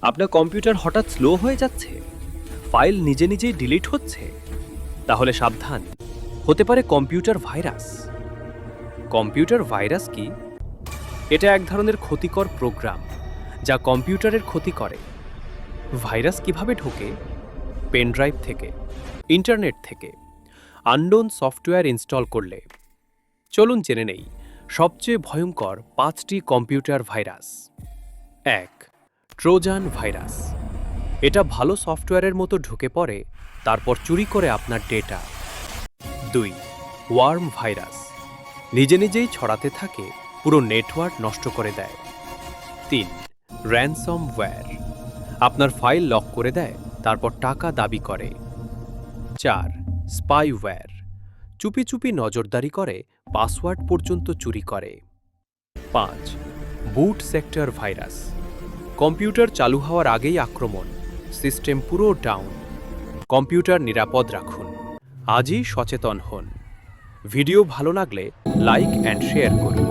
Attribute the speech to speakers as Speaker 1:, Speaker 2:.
Speaker 1: আপনার কম্পিউটার হঠাৎ স্লো হয়ে যাচ্ছে, ফাইল নিজে নিজেই ডিলিট হচ্ছে, তাহলে সাবধান, হতে পারে কম্পিউটার ভাইরাস। কম্পিউটার ভাইরাস কি? এটা এক ধরনের ক্ষতিকর প্রোগ্রাম যা কম্পিউটারের ক্ষতি করে। ভাইরাস কিভাবে ঢোকে? পেন ড্রাইভ থেকে, ইন্টারনেট থেকে, আননোন সফটওয়্যার ইনস্টল করলে। চলুন জেনে নেই সবচেয়ে ভয়ঙ্কর 5টি কম্পিউটার ভাইরাস। 1. Trojan virus. এটা ভালো সফটওয়্যারের মতো ঢুকে পড়ে, তারপর চুরি করে আপনার ডেটা। 2. Worm virus. নিজে নিজেই ছড়াতে থাকে, পুরো নেটওয়ার্ক নষ্ট করে দেয়। 3. র্যানসমওয়্যার। আপনার ফাইল লক করে দেয়, তারপর টাকা দাবি করে। 4. স্পাইওয়্যার। চুপি চুপি নজরদারি করে, পাসওয়ার্ড পর্যন্ত চুরি করে। 5. Boot sector virus. কম্পিউটার চালু হওয়ার আগেই আক্রমণ, সিস্টেম পুরো ডাউন। কম্পিউটার নিরাপদ রাখুন, আজই সচেতন হন। ভিডিও ভালো লাগলে লাইক অ্যান্ড শেয়ার করুন।